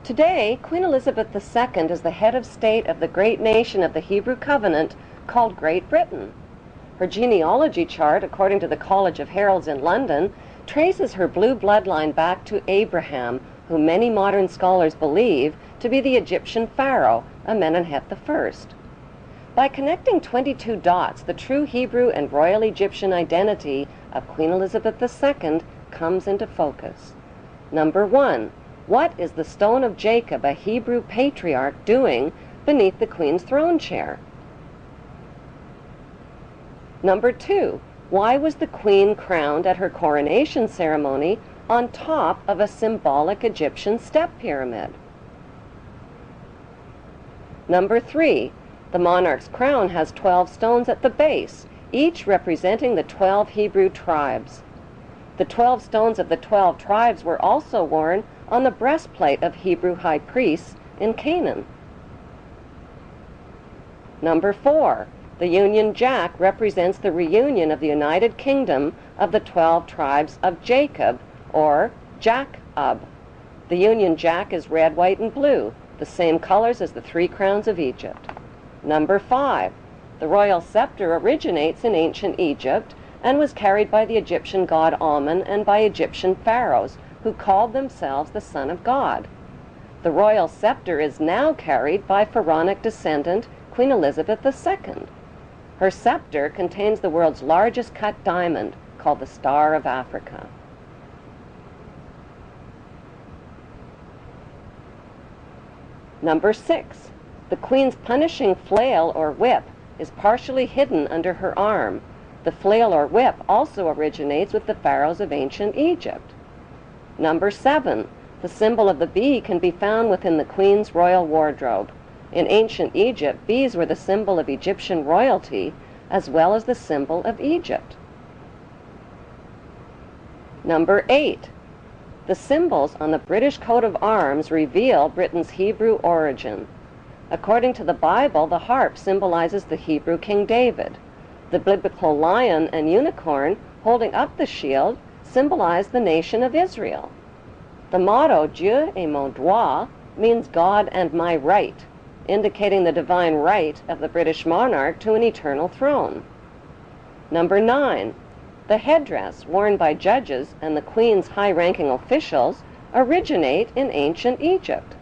Today, Queen Elizabeth II is the head of state of the great nation of the Hebrew Covenant called Great Britain. Her genealogy chart, according to the College of Heralds in London, traces her blue bloodline back to Abraham, who many modern scholars believe to be the Egyptian pharaoh, Amenemhet I. By connecting 22 dots, the true Hebrew and royal Egyptian identity of Queen Elizabeth II comes into focus. Number 1. What is the stone of Jacob, a Hebrew patriarch, doing beneath the Queen's throne chair? Number 2. Why was the Queen crowned at her coronation ceremony on top of a symbolic Egyptian step pyramid? Number 3. The monarch's crown has 12 stones at the base, each representing the 12 Hebrew tribes. The 12 stones of the 12 tribes were also worn on the breastplate of Hebrew high priests in Canaan. Number 4. The Union Jack represents the reunion of the United Kingdom of the 12 tribes of Jacob, or Jacob. The Union Jack is red, white, and blue, the same colors as the 3 crowns of Egypt. Number 5. The royal scepter originates in ancient Egypt and was carried by the Egyptian god Amun and by Egyptian pharaohs, who called themselves the Son of God. The royal scepter is now carried by pharaonic descendant Queen Elizabeth II. Her scepter contains the world's largest cut diamond, called the Star of Africa. Number 6. The Queen's punishing flail or whip is partially hidden under her arm. The flail or whip also originates with the pharaohs of ancient Egypt. Number 7. The symbol of the bee can be found within the Queen's royal wardrobe. In ancient Egypt, bees were the symbol of Egyptian royalty as well as the symbol of Egypt. Number 8. The symbols on the British coat of arms reveal Britain's Hebrew origin. According to the Bible, the harp symbolizes the Hebrew King David. The biblical lion and unicorn holding up the shield symbolize the nation of Israel. The motto, Dieu et mon droit, means God and my right, indicating the divine right of the British monarch to an eternal throne. Number 9. The headdress worn by judges and the Queen's high-ranking officials originate in ancient Egypt.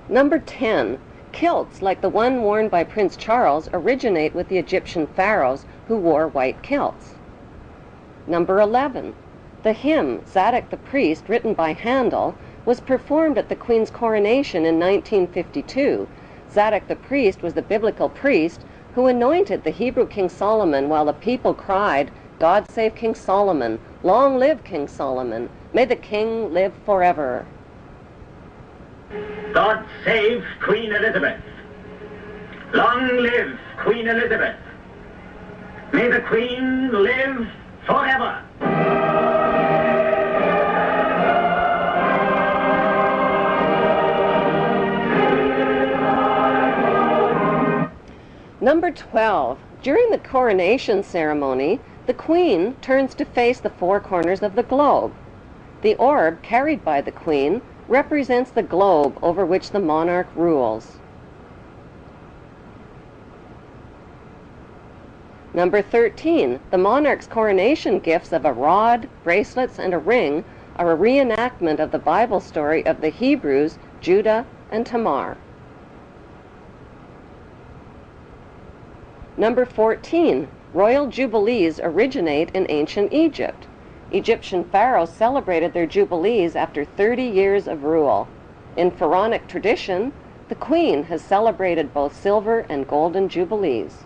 Number 10. Kilts, like the one worn by Prince Charles, originate with the Egyptian pharaohs who wore white kilts. Number 11. The hymn, Zadok the Priest, written by Handel, was performed at the Queen's coronation in 1952. Zadok the Priest was the biblical priest who anointed the Hebrew King Solomon while the people cried, "God save King Solomon! Long live King Solomon! May the king live forever!" God save Queen Elizabeth. Long live Queen Elizabeth. May the Queen live forever. Number 12. During the coronation ceremony, the Queen turns to face the 4 corners of the globe. The orb carried by the Queen represents the globe over which the monarch rules. Number 13. The monarch's coronation gifts of a rod, bracelets, and a ring are a reenactment of the Bible story of the Hebrews, Judah, and Tamar. Number 14. Royal jubilees originate in ancient Egypt. Egyptian pharaohs celebrated their jubilees after 30 years of rule. In pharaonic tradition, the Queen has celebrated both silver and golden jubilees.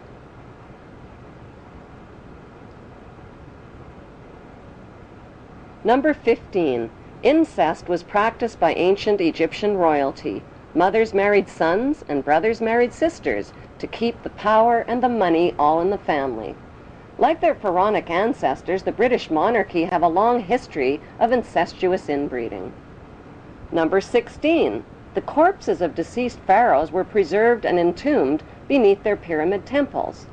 Number 15. Incest was practiced by ancient Egyptian royalty. Mothers married sons and brothers married sisters to keep the power and the money all in the family. Like their pharaonic ancestors, the British monarchy have a long history of incestuous inbreeding. Number 16. The corpses of deceased pharaohs were preserved and entombed beneath their pyramid temples.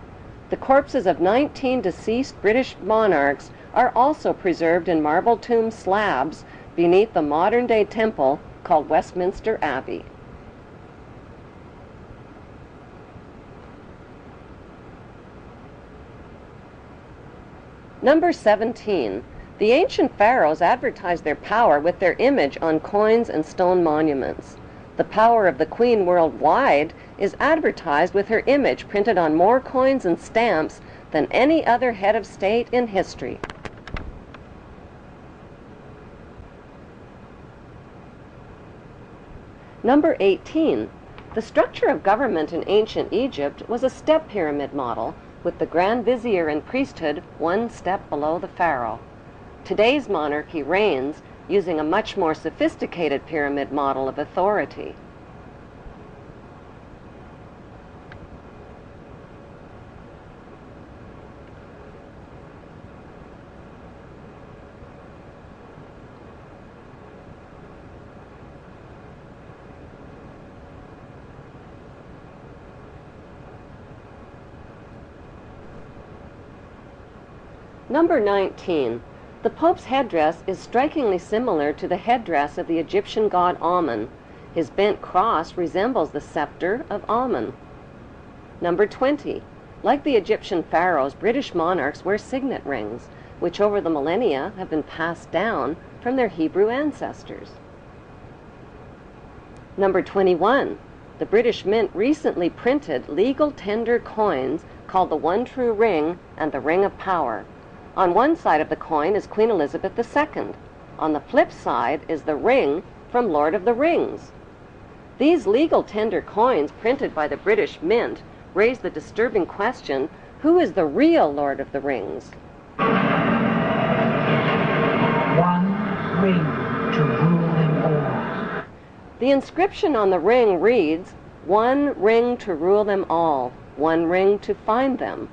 The corpses of 19 deceased British monarchs are also preserved in marble tomb slabs beneath the modern-day temple called Westminster Abbey. Number 17. The ancient pharaohs advertised their power with their image on coins and stone monuments. The power of the queen worldwide is advertised with her image printed on more coins and stamps than any other head of state in history. Number 18. The structure of government in ancient Egypt was a step pyramid model, with the Grand Vizier and priesthood one step below the pharaoh. Today's monarchy reigns using a much more sophisticated pyramid model of authority. Number 19. The Pope's headdress is strikingly similar to the headdress of the Egyptian god Amun. His bent cross resembles the scepter of Amun. Number 20. Like the Egyptian pharaohs, British monarchs wear signet rings, which over the millennia have been passed down from their Hebrew ancestors. Number 21. The British Mint recently printed legal tender coins called the One True Ring and the Ring of Power. On one side of the coin is Queen Elizabeth II. On the flip side is the ring from Lord of the Rings. These legal tender coins printed by the British Mint raise the disturbing question, who is the real Lord of the Rings? One ring to rule them all. The inscription on the ring reads, "One ring to rule them all, one ring to find them,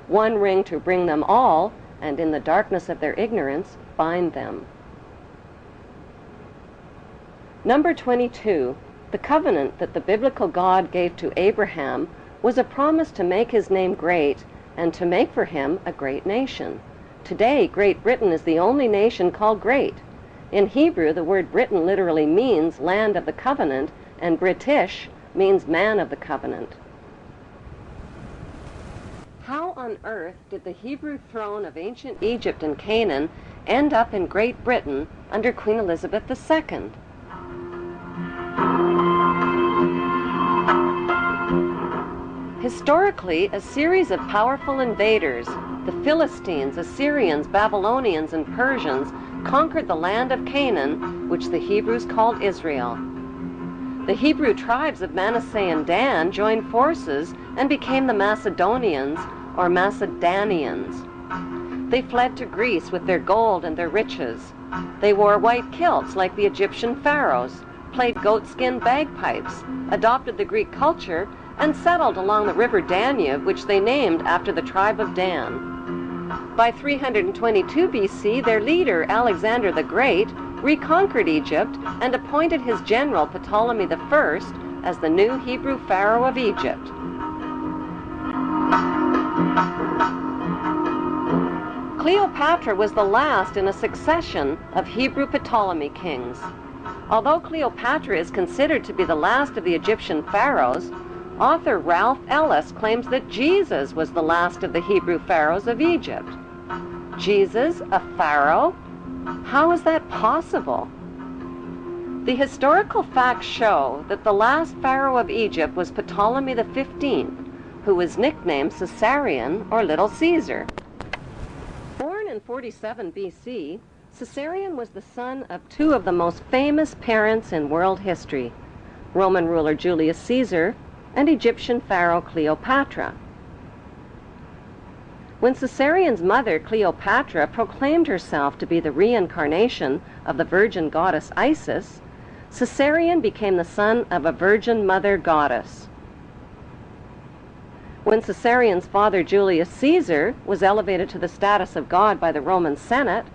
one ring to bring them all, and in the darkness of their ignorance bind them." Number 22. The covenant that the biblical God gave to Abraham was a promise to make his name great and to make for him a great nation. Today, Great Britain is the only nation called great. In Hebrew, the word Britain literally means land of the covenant, and British means man of the covenant. How on earth did the Hebrew throne of ancient Egypt and Canaan end up in Great Britain under Queen Elizabeth II? Historically, a series of powerful invaders, the Philistines, Assyrians, Babylonians, and Persians, conquered the land of Canaan, which the Hebrews called Israel. The Hebrew tribes of Manasseh and Dan joined forces and became the Macedonians, or Macedonians. They fled to Greece with their gold and their riches. They wore white kilts like the Egyptian pharaohs, played goatskin bagpipes, adopted the Greek culture, and settled along the river Danube, which they named after the tribe of Dan. By 322 BC, their leader, Alexander the Great, reconquered Egypt and appointed his general Ptolemy I as the new Hebrew pharaoh of Egypt. Cleopatra was the last in a succession of Hebrew Ptolemy kings. Although Cleopatra is considered to be the last of the Egyptian pharaohs, author Ralph Ellis claims that Jesus was the last of the Hebrew pharaohs of Egypt. Jesus, a pharaoh? How is that possible? The historical facts show that the last pharaoh of Egypt was Ptolemy XV, who was nicknamed Caesarion or Little Caesar. Born in 47 BC, Caesarion was the son of two of the most famous parents in world history, Roman ruler Julius Caesar and Egyptian pharaoh Cleopatra. When Caesarion's mother, Cleopatra, proclaimed herself to be the reincarnation of the virgin goddess Isis, Caesarion became the son of a virgin mother goddess. When Caesarion's father, Julius Caesar, was elevated to the status of God by the Roman Senate,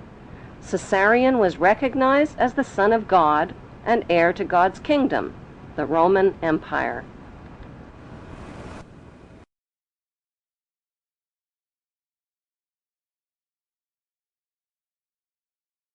Caesarion was recognized as the son of God and heir to God's kingdom, the Roman Empire.